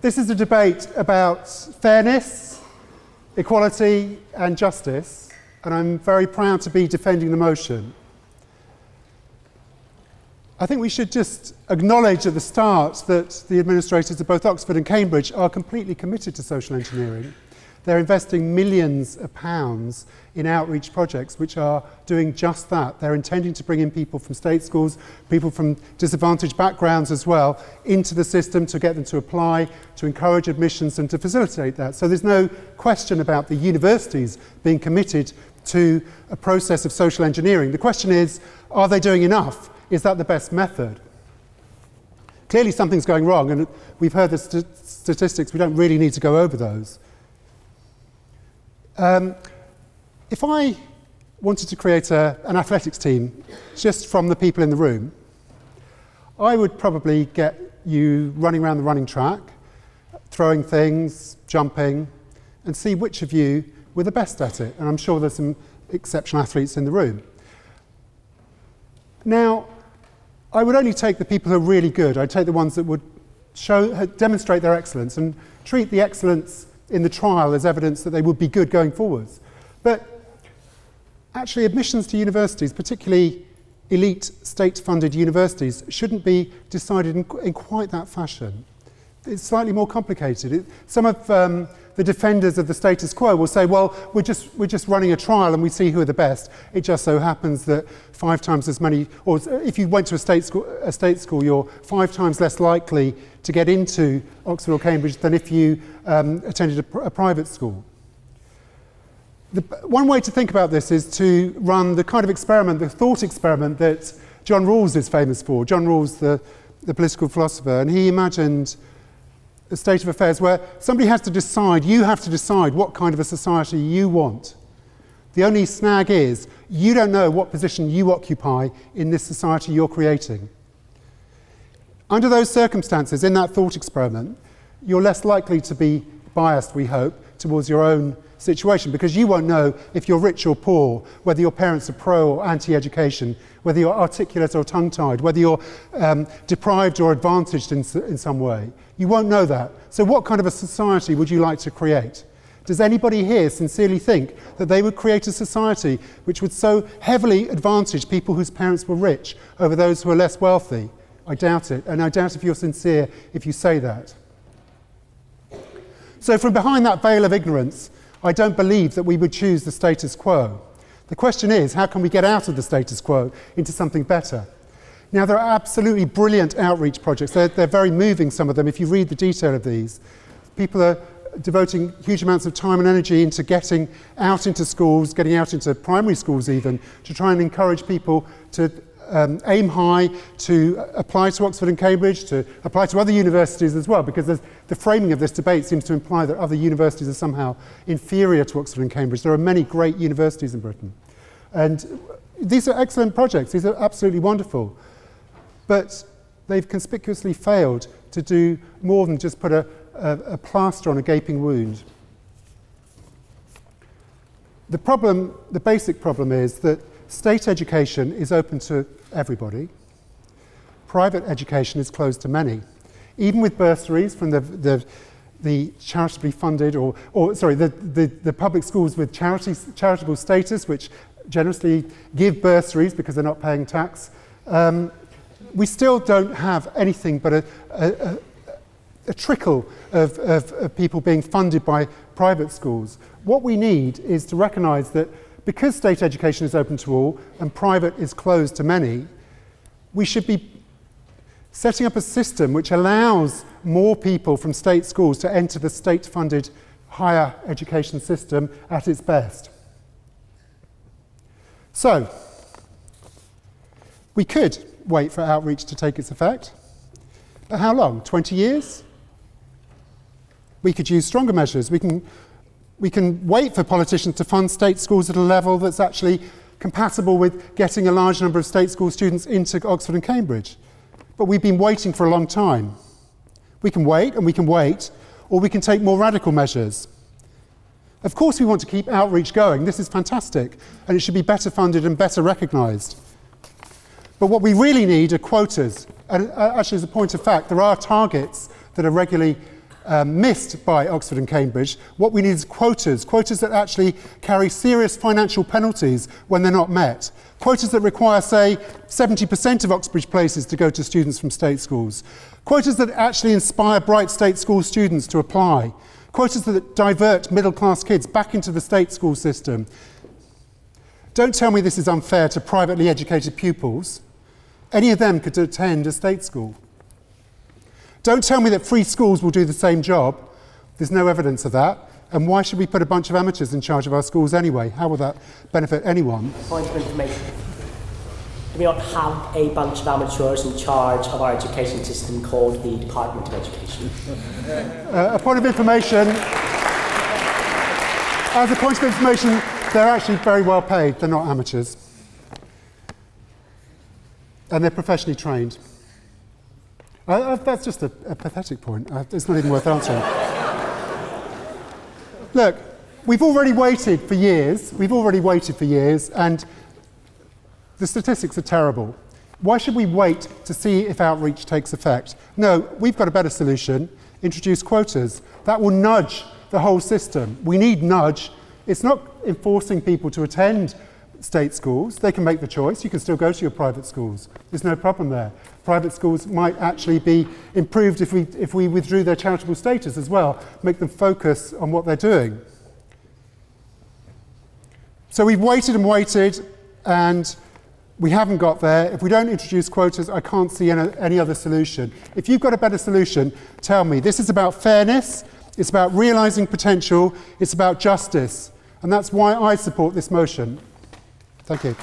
This is a debate about fairness, equality and justice, and I'm very proud to be defending the motion. I think we should just acknowledge at the start that the administrators of both Oxford and Cambridge are completely committed to social engineering. They're investing millions of pounds in outreach projects which are doing just that. They're intending to bring in people from state schools, people from disadvantaged backgrounds as well, into the system to get them to apply, to encourage admissions and to facilitate that. So there's no question about the universities being committed to a process of social engineering. The question is, are they doing enough? Is that the best method? Clearly something's going wrong, and we've heard the statistics. We don't really need to go over those. If I wanted to create an athletics team just from the people in the room, I would probably get you running around the running track, throwing things, jumping, and see which of you were the best at it. And I'm sure there's some exceptional athletes in the room. Now, I would only take the people who are really good. I'd take the ones that would demonstrate their excellence and treat the excellence in the trial as evidence that they would be good going forwards. But actually admissions to universities, particularly elite state-funded universities, shouldn't be decided in quite that fashion. It's slightly more complicated. Some of the defenders of the status quo will say, well, we're just running a trial and we see who are the best. It just so happens that 5 times as many, or if you went to a state school, you're 5 times less likely to get into Oxford or Cambridge than if you attended a private school. One way to think about this is to run the kind of experiment, the thought experiment that John Rawls is famous for. John Rawls, the political philosopher, and he imagined a state of affairs where somebody has to decide, you have to decide what kind of a society you want. The only snag is, you don't know what position you occupy in this society you're creating. Under those circumstances, in that thought experiment, you're less likely to be biased, we hope, towards your own situation, because you won't know if you're rich or poor, whether your parents are pro or anti-education, whether you're articulate or tongue-tied, whether you're deprived or advantaged in some way. You won't know that. So what kind of a society would you like to create? Does anybody here sincerely think that they would create a society which would so heavily advantage people whose parents were rich over those who are less wealthy? I doubt it, and I doubt if you're sincere if you say that. So from behind that veil of ignorance, I don't believe that we would choose the status quo. The question is, how can we get out of the status quo into something better? Now, there are absolutely brilliant outreach projects. They're very moving, some of them, if you read the detail of these. People are devoting huge amounts of time and energy into getting out into schools, getting out into primary schools even, to try and encourage people to aim high, to apply to Oxford and Cambridge, to apply to other universities as well, because the framing of this debate seems to imply that other universities are somehow inferior to Oxford and Cambridge. There are many great universities in Britain. And these are excellent projects. These are absolutely wonderful. But they've conspicuously failed to do more than just put a plaster on a gaping wound. The basic problem is that state education is open to everybody. Private education is closed to many. Even with bursaries from the charitably funded, the public schools with charitable status, which generously give bursaries because they're not paying tax, we still don't have anything but a trickle of people being funded by private schools. What we need is to recognise that because state education is open to all and private is closed to many, we should be setting up a system which allows more people from state schools to enter the state-funded higher education system at its best. So, we could wait for outreach to take its effect. But how long? 20 years? We could use stronger measures. We can wait for politicians to fund state schools at a level that's actually compatible with getting a large number of state school students into Oxford and Cambridge. But we've been waiting for a long time. We can wait, or we can take more radical measures. Of course we want to keep outreach going. This is fantastic, and it should be better funded and better recognised. But what we really need are quotas. And actually, as a point of fact, there are targets that are regularly missed by Oxford and Cambridge. What we need is quotas, quotas that actually carry serious financial penalties when they're not met. Quotas that require, say, 70% of Oxbridge places to go to students from state schools. Quotas that actually inspire bright state school students to apply. Quotas that divert middle-class kids back into the state school system. Don't tell me this is unfair to privately educated pupils. Any of them could attend a state school. Don't tell me that free schools will do the same job. There's no evidence of that. And why should we put a bunch of amateurs in charge of our schools anyway? How will that benefit anyone? Point of information. Do we not have a bunch of amateurs in charge of our education system called the Department of Education? A point of information. As a point of information, they're actually very well paid. They're not amateurs. And they're professionally trained. That's just a pathetic point. It's not even worth answering. Look, we've already waited for years. And the statistics are terrible. Why should we wait to see if outreach takes effect? No, we've got a better solution. Introduce quotas. That will nudge the whole system. We need nudge. It's not enforcing people to attend state schools. They can make the choice. You can still go to your private schools. There's no problem there. Private schools might actually be improved if we withdrew their charitable status as well, make them focus on what they're doing. So we've waited and waited, and we haven't got there. If we don't introduce quotas, I can't see any other solution. If you've got a better solution, tell me. This is about fairness, it's about realising potential, it's about justice, and that's why I support this motion. Thank you.